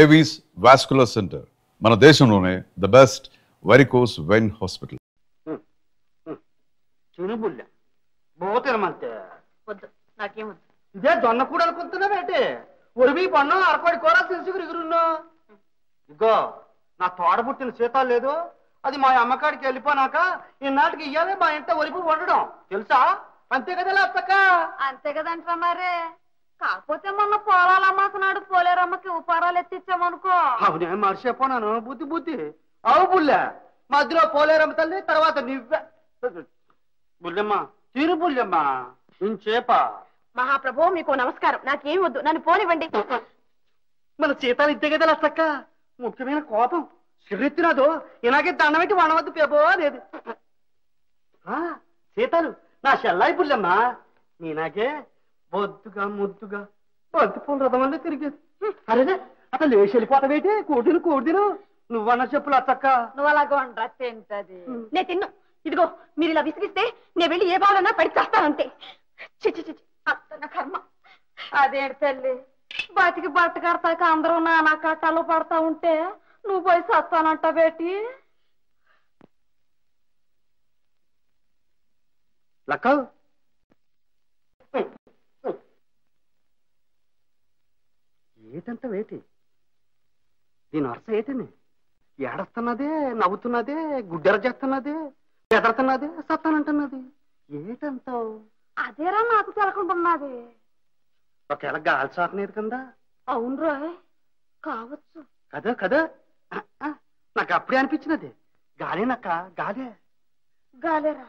Avis vascular center మన దేశంలోనే the best varicose vein hospital. చినుబుల్ల బోతేనమంతే వద్దు, నాకేమొద్దు. ఇదే దొన్న కూడా అనుకుంటున్నా బేటే ఒడివి పన్ను అరపడి కూర తెలుసుకుని ఎగురున్నా. ఇగో నా తోడ పుట్టిన సీతాలు లేదు, అది మా అమ్మకాడికి వెళ్ళిపోనాక ఈనాటికి ఇయ్యాలే మా ఇంట ఒరిపి వండడం తెలుసా? అంతే కదా లేస్తక్క? అంతే కదంటా మరే. కాకపోతే మొన్న పొలాలు అమ్మకున్నాడు, పోలేరమ్మకి ఉపారాలు ఎత్తిచ్చామనుకో. అవునే మర్చిపోనాను, బుద్ధి బుద్ధి. అవు బుల్లె, మధ్యలో పోలేరమ్మ తల్లి, తర్వాత నువ్వే. బుల్లెమ్మ తీరు బుల్లెమ్మ ఇంచేప. మహాప్రభు మీకు నమస్కారం, నాకేం వద్దు, నన్ను పోనివ్వండి. మన సీతాలు ఇంతే కదా లేస్తక్క? ముఖ్యమైన కోపం సిరెత్తినాదో ఇలాగే దండం పెట్టి వండవద్దు పేబో అనేది. సీతాలు నా చెల్లాయి బుల్లెమ్మ, నేనాకే బొద్దుగా ముద్దుగా బంతి పూల రథం వల్ల తిరిగేది. అరేదే అతను లేచి వెళ్ళిపోతావేటి? కోడిదిను నువ్వన్న చెప్పులు అత్తక్క. నువ్వు అలాగో అంటా తింటది. నేను తిన్ను. ఇదిగో మీరు ఇలా విసిగిస్తే నేను వెళ్ళి ఏ బాలన్నా పడి చేస్తానంతే. చిచి చిచి అత్తన కర్మ. అదేంటి తల్లి, బతికి బట్ట కడతాక అందరూ నానా కట్టాలు పడతా ఉంటే నువ్వు పోయి సస్తానంట బేటి. లక్క ఏటంత వేటి? దీని వరుస ఏటని? ఏడస్తున్నదే, నవ్వుతున్నదే, గుడ్డెర చేస్తున్నదే, బెదరుతున్నదే, సత్తానంటున్నది. ఏటంతావు? అదేరా నాకు తెలకుంటున్నది. ఒకవేళ గాలి సాకనేది కదా? అవును రాయ్, కావచ్చు కదా కదా. నాకు అప్పుడే అనిపించినది గాలేనక్క, గాలే. గాలేరా,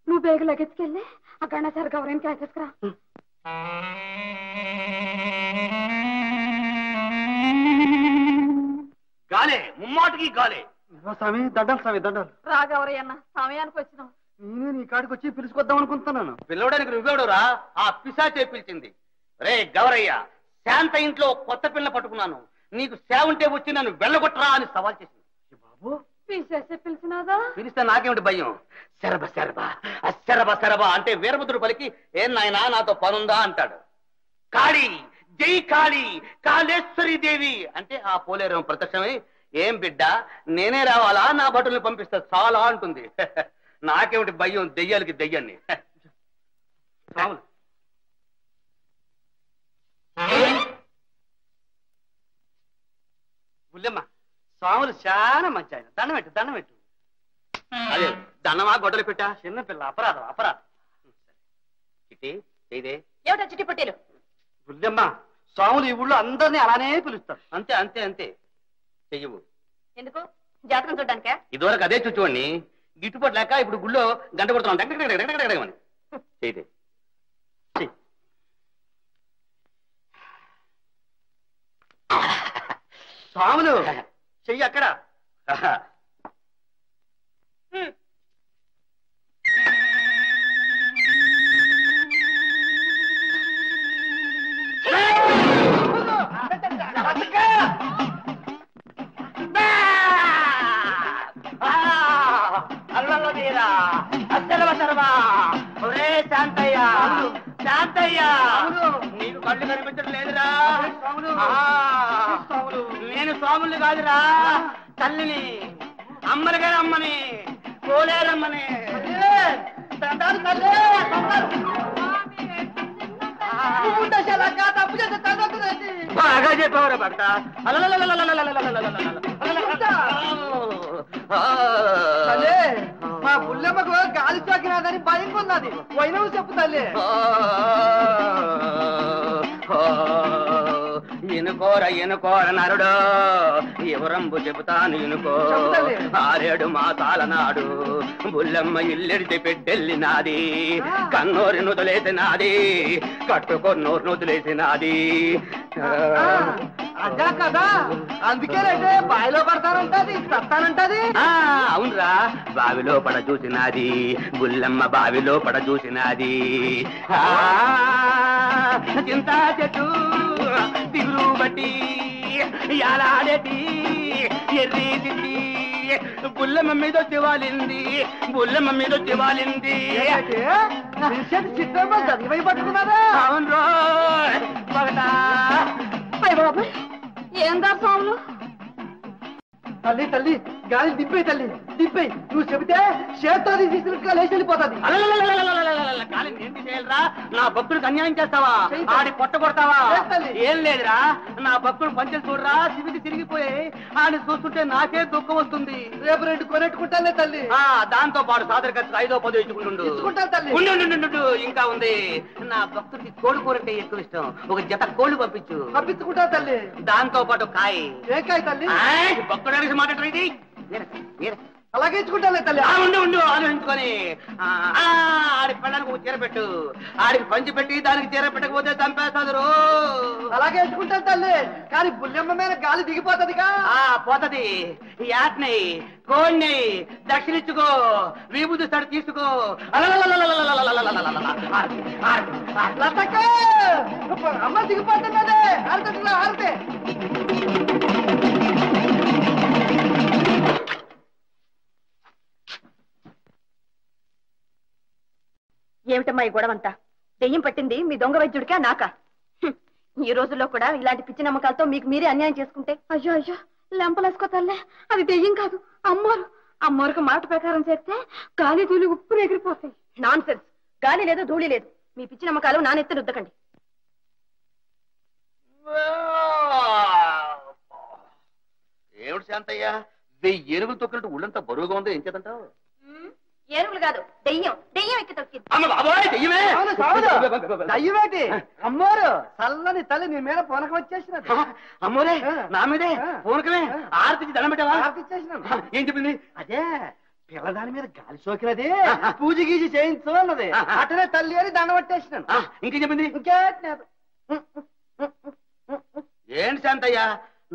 నువ్వు బేగ లగెత్తుకెళ్ళి ఆ గణాచారి గౌరవానికి కాకేసుకురా. గాలే, ముమ్మాటికి గాలే. స్వామి దండాలు, స్వామి దండాలు. రా గౌరయ్యన్న, సమయానికి వచ్చినావు. నేను నీ కాడికి వచ్చి పిలుచుకొద్దాం అనుకుంటున్నాను. పిల్లవడానికి నువ్వెవడురా? ఆ పిశాచే పిలిచింది. రే గౌరయ్య, శాంత ఇంట్లో కొత్త పిల్ల పట్టుకున్నాను, నీకు సేవ ఉంటే వచ్చి నన్ను వెళ్ళగొట్టరా అని సవాల్ చేసింది. బాబు పిలిచేస్తే పిలిచినాదా? పిలిస్తే నాకేమిటి భయం? శరభ శరభ అశరభ శరభ అంటే వీరభద్రుడు పలికి ఏం నాయనా నాతో పనుందా అంటాడు. కాళీ జై కాళీ కాళేశ్వరి దేవి అంటే ఆ పోలేరం ప్రత్యక్షమై ఏం బిడ్డ నేనే రావాలా, నా భటుల్ని పంపిస్తే చాలా అంటుంది. నాకేమిటి భయం, దెయ్యాలకి దెయ్యాన్ని. బుల్లెమ్మ, స్వాములు చాలా మంచి ఆయన. దండం పెట్టు, దండం పెట్టు. అదే దండమా గొడ్డలు పెట్టా? చిన్నపిల్ల అపరాధం, అపరాధం. చిట్టి ఇదే ఏమిటా చిట్టి పొట్టేలు? బుల్లెమ్మ, స్వాములు ఈ ఊళ్ళో అందరినీ అలానే పిలుస్తారు. అంతే అంతే అంతే చెయ్యవు. ఎందుకు? జాతకం చూడ్డానికే? ఇదివరకు అదే చూచువాడిని, గిట్టుబాటు లేక ఇప్పుడు గుళ్ళో గంట కొడుతున్నాను. చేయితే స్వాములు చెయ్యి అక్కడ. శాంతయ్య శాంతయ్య, నీకు కళ్ళు కనిపించడం లేదురా? నేను స్వాములు కాదురా, తల్లిని, అమ్మనిగా అమ్మని, పోలేరమ్మని. బాగా చెప్పవరా భక్త. మా బుల్లెమ్మకు గాలి సోకినాదని భయం ఉన్నది. వైనవు చెప్పు తల్లి. ఎనుకోర ఎనుకోర నరుడు, ఎవరంబు చెబుతాను ఎనుకో. 6 మాసాల నాడు బుల్లెమ్మ ఇల్లెడితే పెట్టెళ్ళినాది, కన్నోరి నుదులేసినాది, కట్టుకొన్నోరు నుదులేసినాది. అదా కదా, అందుకేనంటే బావిలో పడతానంటది, చస్తానంటది. అవునరా, బావిలో పడ చూసినాది బుల్లెమ్మ, బావిలో పడ చూసినాది. చింతా చెట్టు దిగులు బట్టి ఎలాడేటి ఎర్రి తిట్టి బుల్లెమ్మ మీద తివాలింది, బుల్లెమ్మ మీద తివాలింది. చదివై పట్టుకున్నారా? అవును పగట. బాబు, ఏం దర్శనములు? తల్లి తల్లి గాలి దింపే తల్లి దింపే. నువ్వు చెబితే చేత్తో తీసుకుని లేచి వెళ్ళిపోతుంది. ఏంటి చేయాలరా? నా భక్తుడికి అన్యాయం చేస్తావా? ఆడి పొట్ట కొడతావా? ఏం లేదురా, నా భక్తుడు పంచెలు చూడరా సివికి తిరిగిపోయి ఆయన చూస్తుంటే నాకే దుఃఖం వస్తుంది. రేపు 2 కొనెట్టుకుంటానే తల్లి. దాంతో పాటు సాదర ఖర్చు 5-10 ఇచ్చుకుంటుండు. తల్లి ఇంకా ఉంది, నా భక్తుడికి కోడి కూర అంటే ఎక్కువ ఇష్టం. ఒక జత కోళ్ళు పంపించుకుంటా తల్లి. దాంతో పాటు కాయ. ఏ కాయ తల్లి? భక్తుడు మాట్లాడరు ఇది. అలాగే ఇచ్చుకుంటానే తల్లి. ఉండు ఆలోచించుకొని ఆడి పెళ్ళానికి ఒక చీర పెట్టు. ఆడికి పంచి పెట్టి దానికి చీర పెట్టకపోతే చంపేస్తాడు. అలాగే ఇచ్చుకుంటాను తల్లి. కానీ బుల్లెమ్మ మీద గాలి దిగిపోతుందిగా. పోతది. యాట్ని కోడిని దక్షిణిచ్చుకో, వీబుదు సడు తీసుకో. అమ్మ దిగిపోతున్నదే. ఆరితే ఏమిటమ్మా ఈ గొడవంతా? దెయ్యం పట్టింది మీ దొంగ వైద్యుడికా నాకా? ఈ రోజుల్లో కూడా ఇలాంటి పిచ్చి నమ్మకాలతో మీకు మీరే అన్యాయం చేసుకుంటే. అయ్యో అయ్యో లెంపలేసుకో తల్లే, అది దెయ్యం కాదు అమ్మోరు. అమ్మోరుకు మాట ప్రకారం చేస్తే గాలి ధూళి ఉప్పు ఎగిరిపోతాయి. Non sense. గాలి లేదు ధూళి లేదు. మీ పిచ్చి నమ్మకాలు నానెత్తి రుద్దకండి. ఏమిటి శాంతయ్య, 1000 ఏనుగులు తొక్కినట్టు ఉళ్ళంతా బరువుగా ఉందో ఏం చేద్దంటావు? ఏనుగులు కాదు దెయ్యం. దెయ్యం ఎక్కి తొక్కింది. దయ్యమేటి అమ్మోరు? చల్లని తల్లి నీ మీద పూనకం వచ్చేసినది. అమ్మోరే నా మీదే పూనకమే. ఆర్తికి దండం పెట్టావా? ఆర్తిచ్చేసిన. ఏం చెప్పింది? అదే పిల్లదాని మీద గాలి సోకినది, పూజ గీజి చేయించు అన్నది. అటనే తల్లి అని దండ పట్టేసినాను. ఇంకేం చెప్పింది? ఇంకేట్లేదు. ఏంటి శాంతయ్య,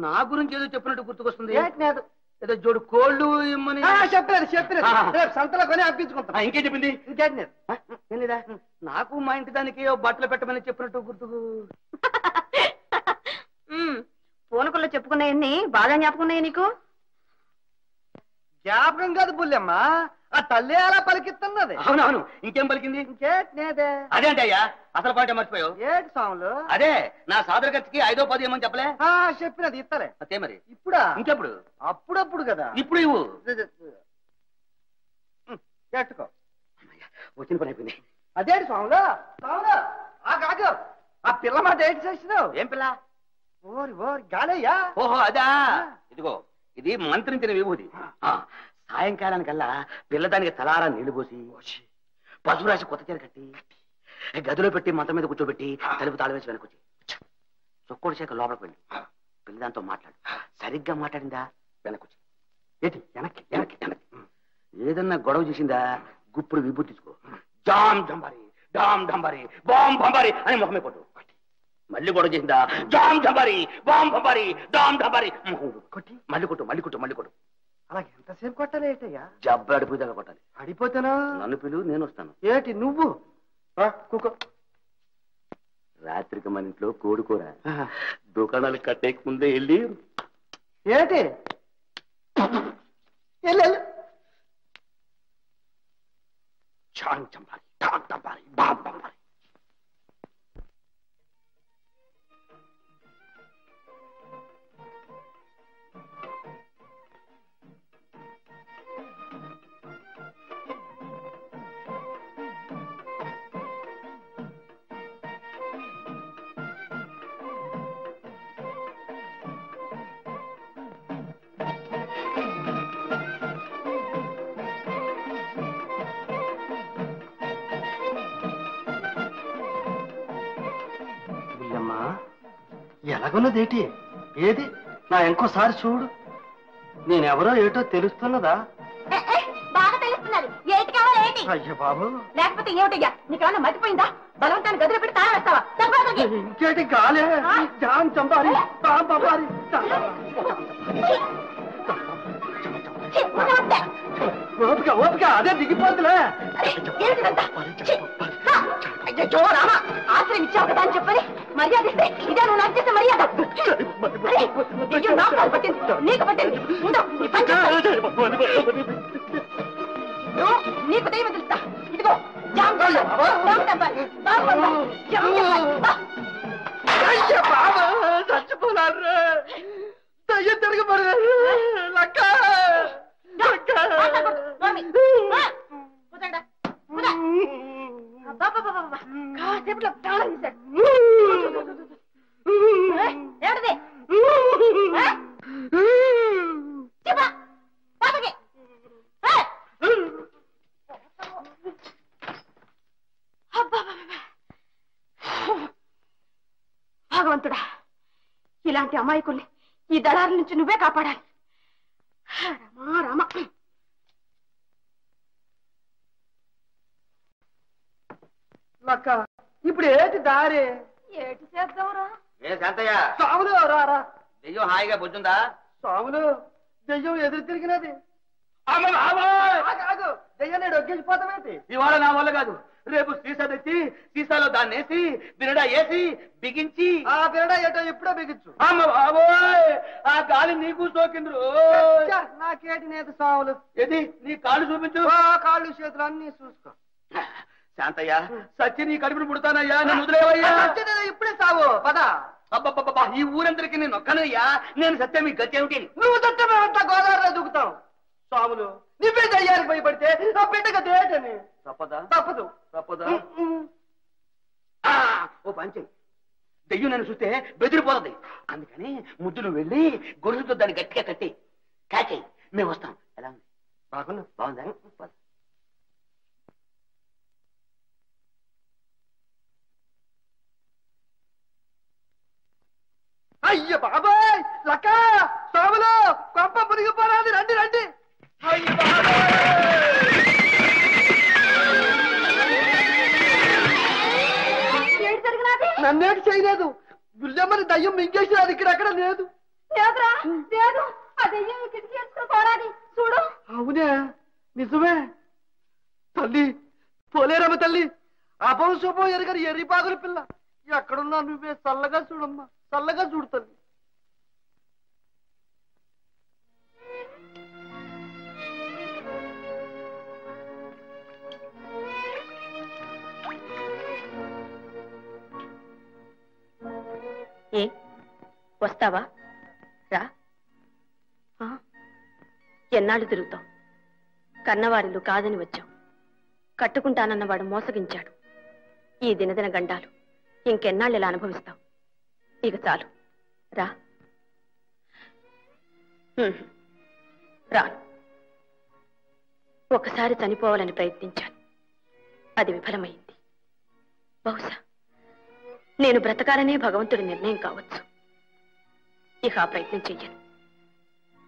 నా గురించి ఏదో చెప్పినట్టు గుర్తుకొస్తుంది. ఏట్లేదు. ఏదో జోడు కోళ్ళు ఇమ్మని చెప్పలేదు. రేపు సంతలో కొని అప్పించుకుంటా. ఇంకేం చెప్పింది? ఇంకేట్లేదు. నాకు మా ఇంటి దానికి బట్టలు పెట్టమని చెప్పినట్టు గుర్తుకు. పూనకుల్లో చెప్పుకున్నాయన్ని బాగా జ్ఞాపకున్నాయి నీకు? జ్ఞాపకం కాదు బుల్లెమ్మ, ఆ తల్లి అలా పలికిస్తున్నది. అవునవును, ఇంకేం పలికింది? ఇంకేట్లేదే. అదేంటి అయ్యా అసలు పాట మర్చిపోయావు? ఏటి స్వాములు? అదే నా సాదర ఖర్చుకి 5-10 ఏమని చెప్పలే? చెప్పినది ఇస్తలే. అంతే మరి. ఇప్పుడా? ఇంకెప్పుడు? అప్పుడప్పుడు కదా. ఇప్పుడు ఇవ్వు. చెట్టుకో. వచ్చిన పని అయిపోయింది. అదేంటి స్వాములు? స్వాములు కాదు, ఆ పిల్ల మాట ఏంటి చేసినావు? ఏం పిల్ల? ఓరి గాలయ్యా. ఓహో అదా. ఇదిగో ఇది మంత్రించిన విభూతి. సాయంకాలానికల్లా పిల్లదానికి తలారా నీళ్లు పోసి పసుపు రాసి కొత్త చీర కట్టి గదిలో పెట్టి మంచం మీద కూర్చోబెట్టి తలుపు తాళం వేసి వెనకొచ్చి చొక్కోడి చేక లోపలికి వెళ్ళి పిల్లదాంతో మాట్లాడు. సరిగ్గా మాట్లాడిందా వెనకొచ్చి ఏంటి వెనక్కి వెనక్కి వెనక్కి. ఏదన్నా గొడవ చేసిందా గుప్పుడు విభూతి తీసుకో. జామ్ జంబారి డామ్ డంబారి బాంబ్ బంబారి అని ముఖమే కొట్టు. మళ్ళీ గొడవ చేసిందా జామ్ జంబారి బాంబ్ బంబారి డామ్ డంబారి కొట్టి మళ్ళీ కొట్టు. అలాగే ఎంతసేపు కొట్టాలి ఏంటయ్యా? జబ్బు అడిపోయేదాకా కొట్టాలి. అడిపోతానా? నన్ను పిలు, నేను వస్తాను. ఏటి నువ్వు? కూకో. రాత్రికి మన ఇంట్లో కోడుకోర దుకాణాలు కట్టేక ముందే వెళ్ళి ఏటి చాన్ చంపాలి టాక్ చంపాలి బాబ్ పంపాలి. ఎలాగున్నదేటి? ఏది నా ఇంకోసారి చూడు. నేనెవరో ఏటో తెలుస్తున్నదా? బాగా తెలుస్తున్నది. ఏటి కావాలి ఏంటి? అయ్యో బాబు, లేకపోతే ఏమిటయ్యా నీకేమన్నా మర్చిపోయిందా? బలవంతాన్ని గదిలో పెట్టి తాగేస్తావా? ఇంకేటి గాలే జాన్ చంపాలి పంపాలి. ఓపిక అదే దిగిపోతులే. అయ్యో రామా, ఆశ్రయం ఇచ్చావు కదా అని చెప్పని మర్యాద ఇస్తే ఇదే నువ్వు నాకు చేసే మర్యాద. పట్టింది నీకు పట్టింది. నీకు దైవం తెలుస్తా. ఇదిగో జామ్ చచ్చిపోతాను. చచ్చిపోనారు దయ్యం తిరగబడారు లక్క కాసేపులో ప్రాణం తీశాడు. భగవంతుడా, ఇలాంటి అమాయకుల్ని ఈ దళాల నుంచి నువ్వే కాపాడాలి. రామా రామ. లక్క ఇప్పుడు ఏటి దారి? ఏటి చేద్దాంరా? ఏ శాంతయ్య, సాములు రారా. దెయ్యం హాయిగా బుజ్జుందా? సాములు దెయ్యం ఎదురు తిరిగినది. దెయ్యం నేను ఒగ్గేసిపోతామేంటి? ఇవాళ నా వల్ల కాదు. రేపు సీసా తెచ్చి సీసాలో దాన్ని వేసి బిరడా వేసి బిగించి ఆ బిరడా ఏటో ఇప్పుడే బిగించు. అమ్మ బాబోయ్, ఆ గాలి నీకు సోకిండ్రు. నాకేటి నేత సాములు. ఏది నీ కాళ్ళు చూపించు. కాళ్ళు చేతులు అన్ని చూసుకో. శాంతయ్య, సచ్చి నీ కడుపును పుడతానయ్యా, నన్ను వదిలేవయ్యా. ఇప్పుడే సావు పద. అబ్బబ్బబ్బా, ఈ ఊరందరికీ నేను ఒక్కనయ్యా. నేను సత్యం మీ గతి ఏమిటి? నువ్వు సత్యమేమంతా గోదావరిలో దూకుతావు. సాములు నువ్వే దయ్యానికి భయపడితే ఆ బిడ్డగా దేటని తప్పదా? తప్పదు. తప్పదా? ఓ పంచి, దెయ్యం నన్ను చూస్తే బెదిరిపోతుంది. అందుకని ముద్దులు వెళ్ళి గొలుసుతో దాన్ని గట్టిగా కట్టి కాచేయి, మేము వస్తాం. ఎలా ఉంది? బాగున్నా. బాగుందా? అయ్య బాబాయ్, లక్క సాములు కొంప మునిగిపోరాది. రండి రండి. అయ్య నన్నేటి చేయలేదు. గుల్లెమ్మని దయ్యం మింగేసి అది ఇక్కడెక్కడ లేదు. లేదురా, లేదు. ఆ దెయ్యం కిటికీ వేసుకుని పోరాది చూడు. అవునే, నిజమే. తల్లి పోలేరమ్మ తల్లి, అపం శుభం ఎరగని ఎర్రిపాగుల పిల్ల ఎక్కడున్నా నువ్వే చల్లగా చూడమ్మా, చల్లగా చూడు తల్లి. ఏ వస్తావా? రా. ఎన్నాళ్ళు తిరుగుతావు? కన్నవారిలు కాదని వచ్చావు. కట్టుకుంటానన్నవాడు మోసగించాడు. ఈ దినదిన గండాలు ఇంకెన్నాళ్ళు ఇలా అనుభవిస్తావు? ఇక చాలు, రా. రాను. ఒకసారి చనిపోవాలని ప్రయత్నించాను, అది విఫలమైంది. బహుశా నేను బ్రతకాలనే భగవంతుడి నిర్ణయం కావచ్చు. ఇక ఆ ప్రయత్నం చెయ్యను.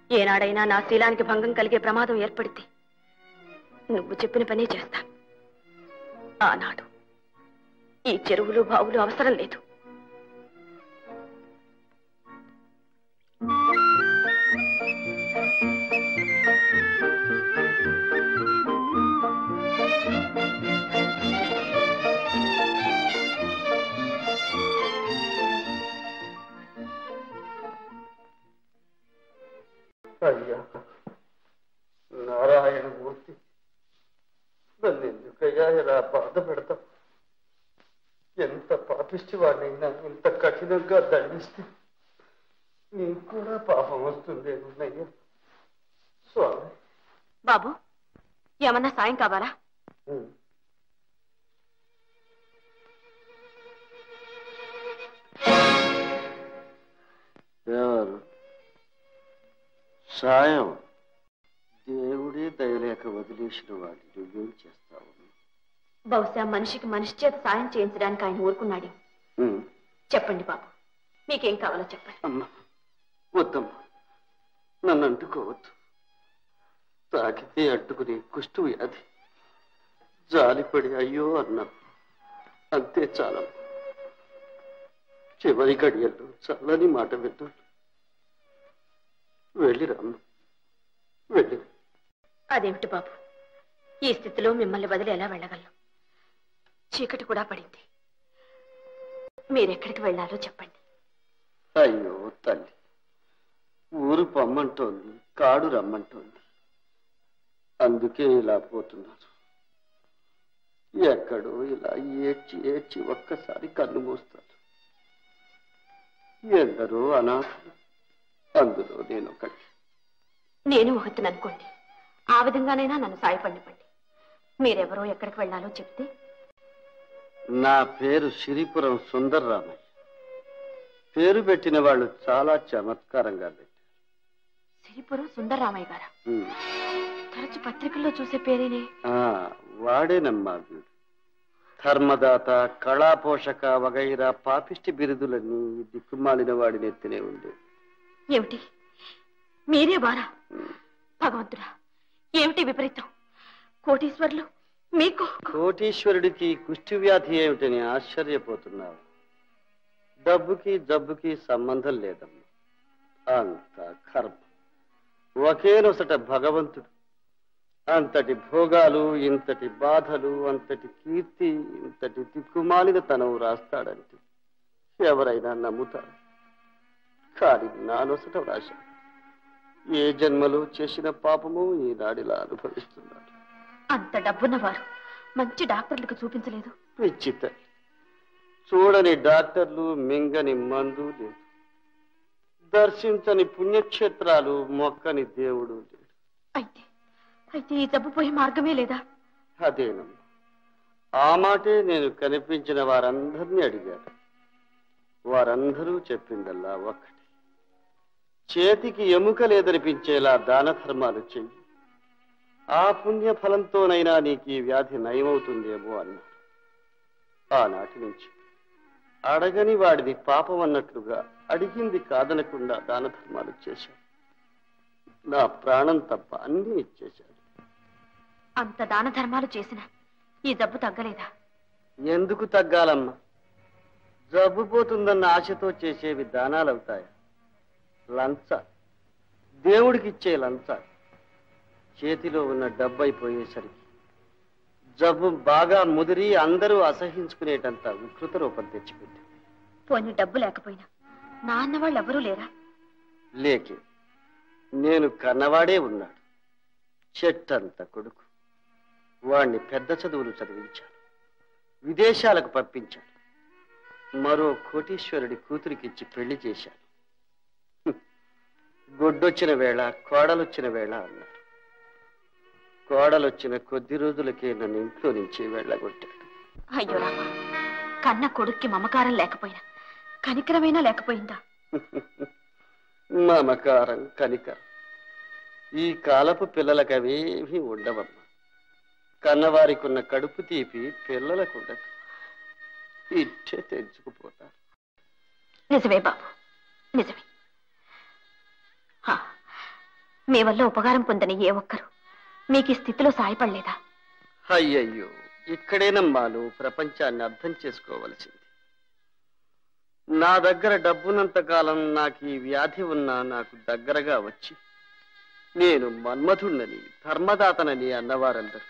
ఏనాడైనా నా శీలానికి భంగం కలిగే ప్రమాదం ఏర్పడితే నువ్వు చెప్పిన పనే చేస్తాను. ఆనాడు ఈ చెరువులు బావులు అవసరం లేదు. అయ్యా నారాయణమూర్తి, నన్ను ఎందుకయ్యా ఇలా బాధ పెడతావు? ఎంత పాపిష్టి వాడినైనా ఇంత కఠినంగా దండిస్తే నీకు కూడా పాపం వస్తుందేమన్నయ్యా. స్వామి. బాబు, ఏమన్నా సాయం కావాలా? ఎవరు? సాయం దేవుడే దయలేక వదిలేసిన వాడిని నువ్వేం చేస్తావు? బహుశా మనిషికి మనిషి చేత సాయం చేయించడానికి ఆయన ఊరుకున్నాడు. చెప్పండి బాబు, మీకేం కావాలో చెప్పండి. అమ్మా వద్దమ్మా, నన్ను అంటుకోవద్దు. తాకితే అడ్డుకునే కుష్టు వ్యాధి. జాలిపడి అయ్యో అన్నా, అంతే చాలమ్మా. చివరి గడియల్లో చల్లని మాట విద్దాం. వెళ్ళిరామ్మ, వెళ్ళి. అదేమిటి బాబు, ఈ స్థితిలో మిమ్మల్ని వదిలి ఎలా వెళ్ళగలను? చీకటి కూడా పడింది. మీరెక్కడికి వెళ్ళాలో చెప్పండి. అయ్యో తల్లి, ఊరు పొమ్మంటోంది, కాడు రమ్మంటోంది. అందుకే ఇలా పోతున్నారు. ఎక్కడో ఇలా ఏడ్చి ఏడ్చి ఒక్కసారి కన్ను మూస్తారు. ఎందరో అనాథలు, అందులో నేను ఒకటి. నేను ఒకటిని అనుకోండి, ఆ విధంగానైనా నన్ను సాయపడిపండి. మీరెవరో ఎక్కడికి వెళ్ళాలో చెప్తే. నా పేరు సిరిపురం సుందర్రామయ్య. పేరు పెట్టిన వాళ్ళు చాలా చమత్కారంగా పెట్టారు. సిరిపురం సుందర్రామయ్య గారా? తరచు పత్రికల్లో చూసే పేరేనే. వాడేనమ్మా వీడు. ధర్మదాత, కళాపోషక వగైరా పాపిష్టి బిరుదులన్నీ దిక్కుమాలిన వాడి నెత్తినే ఉండేది. ఏమిటి మీరే వారా? భగవంతుడా, ఏమిటి విపరీతం? కోటీశ్వరులు మీకు. కోటీశ్వరుడికి కుష్టి వ్యాధి ఏమిటని ఆశ్చర్యపోతున్నావు. డబ్బుకి జబ్బుకి సంబంధం లేదమ్మా. అంత కర్మ. ఒకే నొసట భగవంతుడు అంతటి భోగాలు, ఇంతటి బాధలు, అంతటి కీర్తి, ఇంతటి దిక్కుమాలిన తనవు రాస్తాడంటే ఎవరైనా నమ్ముతారు. కానీ నా నొసట రాశాడు. ఏ జన్మలో చేసిన పాపము ఈనాడిలా అనుభవిస్తున్నాడు. అంత డబ్బున్నవారు మంచి డాక్టర్లకు చూపించలేదు? పిచ్చి తల్లి, చూడని డాక్టర్లు, మింగని మందు లేదు. దర్శించని పుణ్యక్షేత్రాలు, మొక్కని దేవుడు లేడు. అయితే ఈ జబ్బు పోయే మార్గమే లేదా? అదేనమ్మా, ఆ మాటే నేను కనిపించిన వారందరినీ అడిగాను. వారందరూ చెప్పిందల్లా ఒక్కటి. చేతికి ఎముక లేదనిపించేలా దాన ధర్మాలు చెయ్యి, ఆ పుణ్య ఫలంతోనైనా నీకు ఈ వ్యాధి నయమవుతుందేమో అన్నారు. ఆనాటి నుంచి అడగని వాడిది పాపం అన్నట్లుగా అడిగింది కాదనకుండా దాన ధర్మాలు చేశాను. నా ప్రాణం తప్ప అన్నీ ఇచ్చేశాను. అంత దాన ధర్మాలు చేసిన ఈ జబ్బు తగ్గలేదా? ఎందుకు తగ్గాలమ్మా? జబ్బు పోతుందన్న ఆశతో చేసేవి దానాలవుతాయా? లంచ, దేవుడికిచ్చే లంచ. చేతిలో ఉన్న డబ్బు అయిపోయేసరికి జబ్బు బాగా ముదిరి అందరూ అసహించుకునేటంత వికృత రూపం తెచ్చిపెట్టి. పోనీ డబ్బు లేకపోయినా నా అన్నవాళ్ళు ఎవరూ లేరా? లేకే, నేను కన్నవాడే ఉన్నాడు. చెట్టంత కొడుకు. వాణ్ణి పెద్ద చదువులు చదివించాను, విదేశాలకు పంపించాను. మరో కోటీశ్వరుడి కూతురికిచ్చి పెళ్లి చేశాను. గొడ్డొచ్చిన వేళ, కోడలొచ్చిన వేళ అన్నారు. కోడలొచ్చిన కొద్ది రోజులకే నన్ను ఇంట్లో నుంచి వెళ్ళగొట్టాడు. అయ్యో రామా, కన్న కొడుక్కి మమకారం లేకపోయినా కనికరమైనా లేకపోయిందా? మమకారం, కనికరం ఈ కాలపు పిల్లలకు అవేమీ ఉండవమ్మా. కన్నవారికి ఉన్న కడుపు తీపి పిల్లలకు ఉండదు. ఇట్టే తెంచుకుపోతారు. నిజమే బాబు, నిజమే. మీ వల్ల ఉపకారం పొందని ఏ ఒక్కరు మీకు ఈ స్థితిలో సాయపడలేదా? అయ్యయ్యో, ఇక్కడేనమ్మా నువ్వు ప్రపంచాన్ని అర్థం చేసుకోవలసింది. నా దగ్గర డబ్బున్నంత కాలం నాకు ఈ వ్యాధి ఉన్నా నాకు దగ్గరగా వచ్చి నేను మన్మధుణ్ణని, ధర్మదాతనని అన్నవారందరూ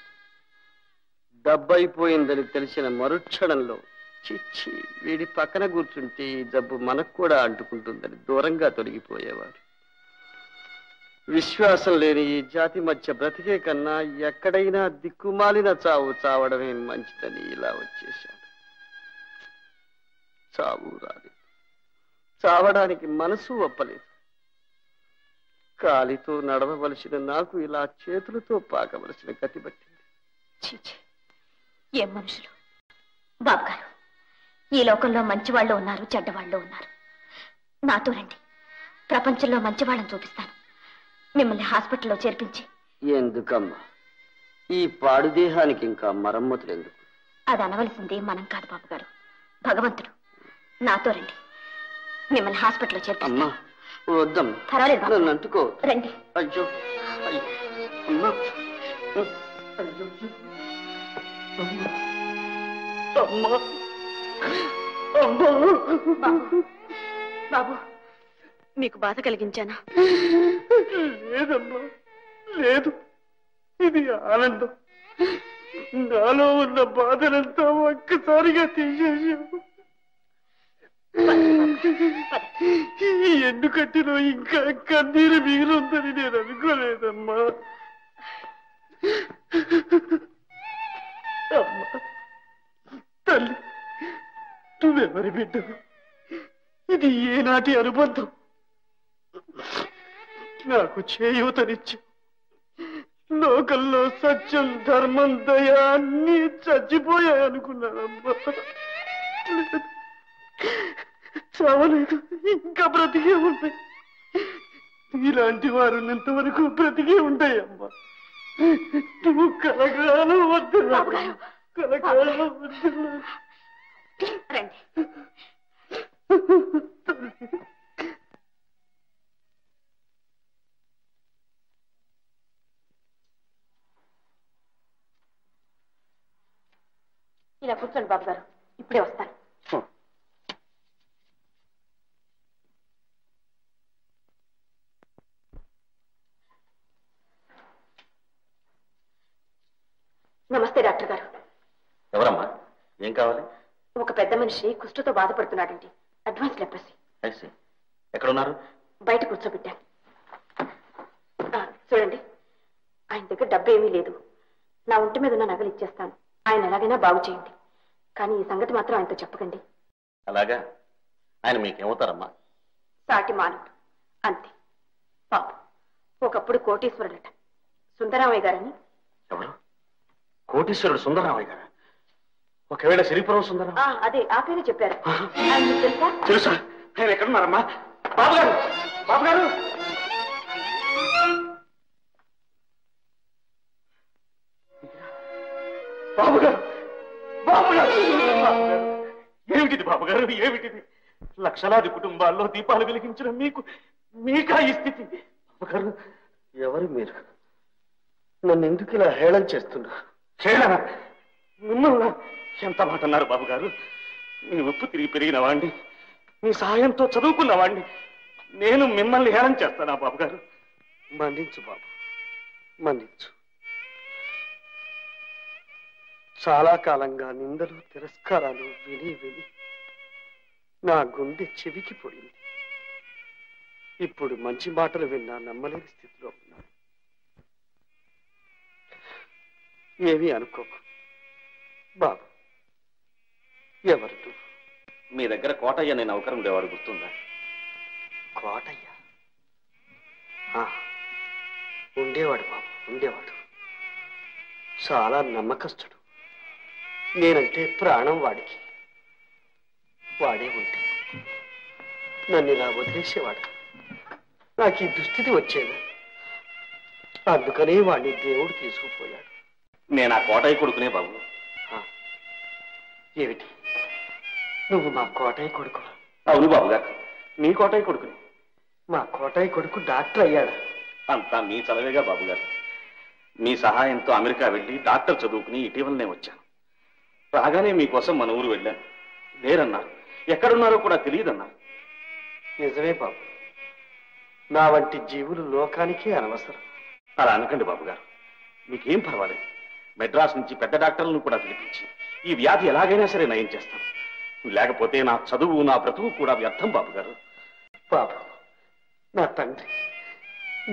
డబ్బైపోయిందని తెలిసిన మరుక్షణంలో చిచ్చి వీడి పక్కన కూర్చుంటే ఈ జబ్బు మనకు కూడా అంటుకుంటుందని దూరంగా తొలగిపోయేవారు. విశ్వాసం లేని ఈ జాతి మధ్య బ్రతికే కన్నా ఎక్కడైనా దిక్కుమాలిన చావు చావడమే మంచిదని ఇలా వచ్చేశాడు. చావు రాలేదు, చావడానికి మనసు ఒప్పలేదు. కాలితో నడవవలసిన నాకు ఇలా చేతులతో పాకవలసిన గతి పట్టింది. చీచి, ఏం మనుషులు! బాబు గారు, ఈ లోకంలో మంచివాళ్ళు ఉన్నారు, చెడ్డవాళ్ళు ఉన్నారు. నాతో రండి, ప్రపంచంలో మంచివాళ్ళని చూపిస్తాను. మిమ్మల్ని హాస్పిటల్లో చేర్పించి. ఎందుకమ్మా? ఈ పాడు దేహానికి ఇంకా మరమ్మతులు ఎందుకు? అది అనవలసింది మనం కాదు బాబు గారు, భగవంతుడు. నాతో రండి, మిమ్మల్ని హాస్పిటల్లో చేర్పిస్తాను. వద్దమ్మా, పర్వాలేదు, నన్ను అంటుకో. రండి. అయ్యో అమ్మా, బాబు, మీకు బాధ కలిగించానా? లేదమ్మా, లేదు. ఇది ఆనందం. నాలో ఉన్న బాధనంతా ఒక్కసారిగా తీసేసావు. ఎందుకంటే ఇంకా కన్నీరు మిగిలిందని నేను అనుకోలేదమ్మా. అమ్మా, తల్లి, నువ్వెవరి బిడ్డవు? ఇది ఏనాటి అనుబంధం? నాకు చేయూతనిచ్చి లోకల్లో సత్యం, ధర్మం, దయ అన్నీ చచ్చిపోయాయనుకున్నానమ్మా. చావలేదు, ఇంకా బ్రతికే ఉంటాయి. ఇలాంటి వారు ఇంతవరకు బ్రతికే ఉంటాయమ్మా. నువ్వు కలకాలం వద్దు, కలకాలం వద్దు. రండి. ఇలా కూర్చోండి బాబు గారు, ఇప్పుడే వస్తాను. నమస్తే డాక్టర్ గారు. ఎవరమ్మా? ఏం కావాలి? ఒక పెద్ద మనిషి కుష్ఠతో బాధపడుతున్నాడండి. Advance leprosy. ఎక్కడున్నారు? బయట కూర్చోబెట్టాను. చూడండి, ఆయన దగ్గర డబ్బు ఏమీ లేదు. నా ఒంటి మీద ఉన్న నగలు ఇచ్చేస్తాను. ఆయన ఎలాగైనా బాగు చేయండి. కానీ ఈ సంగతి మాత్రం ఆయనతో చెప్పకండి. అలాగా? ఆయన మీకేమవుతారమ్మా? సాటి మానవుడు అంతే. పాప ఒకప్పుడు కోటీశ్వరుడట, సుందరామయ్య గారని. ఎవరు? కోటీశ్వరుడు సుందరరామయ్య గారు? ఒకవేళ సిరిపురం సుందరం? అదే, ఆ పేరు చెప్పారు. ఆయన మీకు తెలుసా? తెలుసా? ఆయన ఎక్కడున్నారమ్మా? బాబు గారు, బాబు గారు! బాబు గారు, బాబు గారు! ఏమిటిది బాబు గారు, ఏమిటిది? లక్షలాది కుటుంబాల్లో దీపాలు వెలిగించిన మీకా ఈ స్థితి? బాబు గారు, ఎవరు మీరు? నన్ను ఎందుకు ఇలా హేళన చేస్తున్నారు? హేళన? మిమ్మల్ని ఎంత మాట అన్నారు బాబు గారు? మీ ఉప్పు తిరిగి పెరిగిన వాడిని, మీ సహాయంతో చదువుకున్న వాడిని నేను మిమ్మల్ని హేళన చేస్తానా బాబు గారు? మన్నించు బాబు, మన్నించు. చాలా కాలంగా నిందలు, తిరస్కారాలు విని విని నా గుండె చెవికిపోయింది. ఇప్పుడు మంచి మాటలు విన్నా నమ్మలేని స్థితిలో ఉన్నాను. ఏమీ అనుకోకు బాబు. ఎవరు నువ్వు? మీ దగ్గర కోటయ్య నేను నౌకరం ఉండేవాడు, గుర్తుందా? కోటయ్య? ఉండేవాడు బాబు, ఉండేవాడు. చాలా నమ్మకస్తుడు. నేనంటే ప్రాణం వాడికి. వాడే ఉంటే నన్ను ఇలా వదిలేసేవాడు. నాకు ఈ దుస్థితి వచ్చేది. అందుకనే వాడిని దేవుడు తీసుకుపోయాడు. నేను ఆ కోటయ్య కొడుకునే బాబు. ఏమిటి? నువ్వు మా కోటయ్య కొడుకు? అవును బాబు గారు, మీ కోటయ్య కొడుకుని. మా కోటయ్య కొడుకు డాక్టర్ అయ్యాడు. అంతా మీ చలవేగా బాబు గారు. మీ సహాయంతో అమెరికా వెళ్ళి డాక్టర్ చదువుకుని ఇటీవలనే వచ్చాను. రాగానే మీకోసం మన ఊరు వెళ్ళాను. లేరన్నారు, ఎక్కడున్నారో కూడా తెలియదన్నారు. నిజమే బాబు, నా వంటి జీవులు లోకానికే అనవసరం. అలా అనకండి బాబు గారు, మీకేం పర్వాలేదు. మెడ్రాస్ నుంచి పెద్ద డాక్టర్లను కూడా పిలిపించి ఈ వ్యాధి ఎలాగైనా సరే నయం చేస్తాను. లేకపోతే నా చదువు, నా బ్రతుకు కూడా వ్యర్థం బాబు గారు. బాబు, నా తండ్రి,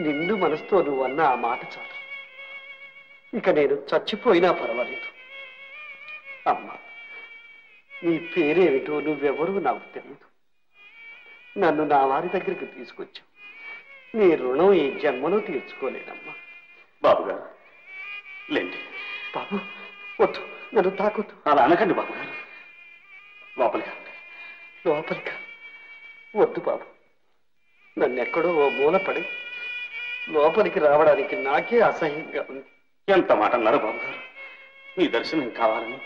నిండు మనసుతో నువ్వు అన్న ఆ మాట చాలు. ఇక నేను చచ్చిపోయినా పర్వాలేదు. అమ్మా, నీ పేరేమిటో, నువ్వెవరూ నాకు తెలియదు. నన్ను నా వారి దగ్గరికి తీసుకొచ్చావు. నీ రుణం ఈ జన్మలో తీర్చుకోలేనమ్మా. బాబుగారు లేండి. బాబు వద్దు, నన్ను తాకొద్దు. అలా అనకండి బాబు గారు. లోపలికి రండి. లోపలికి వద్దు బాబు, నన్ను ఎక్కడో ఓ మూల పడి లోపలికి రావడానికి నాకే అసహ్యంగా ఉంది. ఎంత మాట అన్నారు బాబు గారు. మీ దర్శనం కావాలని,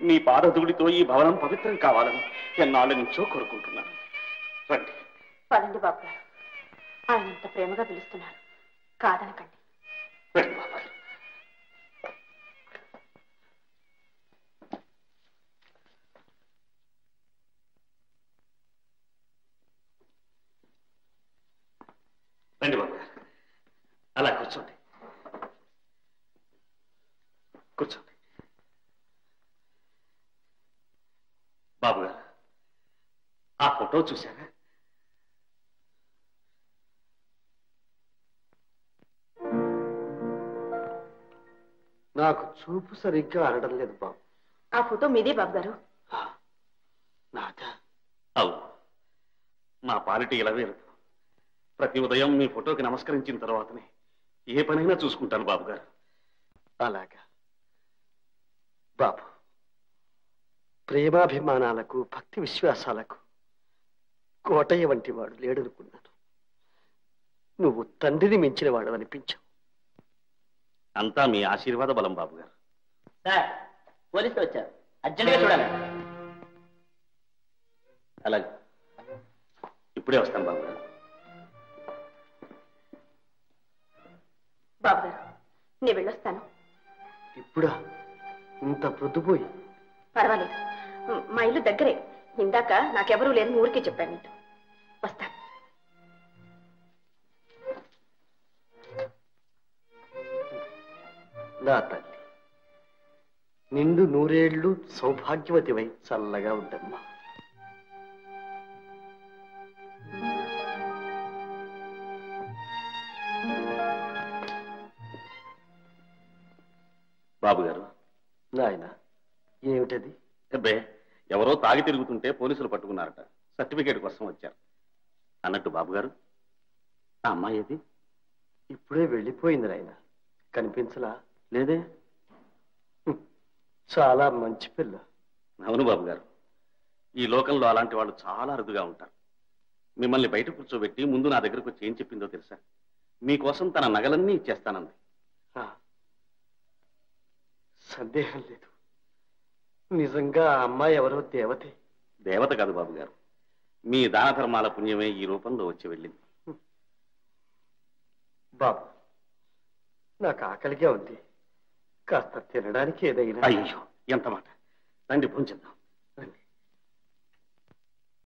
మీ పాదధూళితో ఈ భవనం పవిత్రం కావాలని ఎన్నాళ్ళ నుంచో కోరుకుంటున్నాను. రండి. పదండి బాబు గారు, ఆయన ఇంత ప్రేమగా పిలుస్తున్నారు, కాదనకండి. రండి బాబు గారు. రండి బాబు గారు, అలా కూర్చోండి. కూర్చోండి. బాబు గారు, ఆ ఫోటో చూశారా? నాకు చూపు సరిగ్గా ఆడడం లేదు బాబు. ఆ ఫోటో మీదే బాబు గారు. నాదా? అవును, మా పాలిటి ఇలా వేరు. ప్రతి ఉదయం మీ ఫోటోకి నమస్కరించిన తర్వాతనే ఏ పనైనా చూసుకుంటాను బాబు గారు. అలాగా బాబు, ప్రేమాభిమానాలకు భక్తి విశ్వాసాలకు కోటయ్య వంటి వాడు లేడనుకున్నాను. నువ్వు తండ్రిని మించిన వాడు అనిపించావు. అంతా మీ ఆశీర్వాద బలం బాబు గారు. సార్, పోలీసులు వచ్చారు, అర్జెంటుగా చూడాలి. అలాగే, ఇప్పుడే వస్తాను బాబు గారు. బాబు గారు, నేను వెళ్ళొస్తాను. ఇప్పుడా ఇంత ప్రొద్దుపోయి? పర్వాలేదు, మా ఇల్లు దగ్గరే. ఇందాక నాకెవరూ లేదని ఊరికే చెప్పాను నీతో. వస్తాను. నా తల్లి, నిండు నూరేళ్లు సౌభాగ్యవతివై చల్లగా ఉండమ్మా. బాబు గారు. నాయన, ఏమిటది? అబ్బే, ఎవరో తాగి తిరుగుతుంటే పోలీసులు పట్టుకున్నారట. సర్టిఫికేట్ కోసం వచ్చారు. అన్నట్టు బాబు గారు, ఆ అమ్మాయి ఏది? ఇప్పుడే వెళ్ళిపోయింది నాయన. కనిపించలా? లేదే. చాలా మంచి పిల్ల. అవును బాబు గారు, ఈ లోకంలో అలాంటి వాళ్ళు చాలా అరుదుగా ఉంటారు. మిమ్మల్ని బయట కూర్చోబెట్టి ముందు నా దగ్గరకు వచ్చి ఏం చెప్పిందో తెలుసా? మీకోసం తన నగలన్నీ ఇచ్చేస్తానంది. సందేహం లేదు, నిజంగా ఆ అమ్మాయి ఎవరో దేవతే. దేవత కాదు బాబు గారు, మీ దాన ధర్మాల పుణ్యమే ఈ రూపంలో వచ్చి వెళ్ళింది. బాబు, నాకు ఆకలిగా ఉంది. కాస్త తినడానికి ఏదైనా? అయ్యో, ఎంత మాట. రండి, భోంచేద్దాం.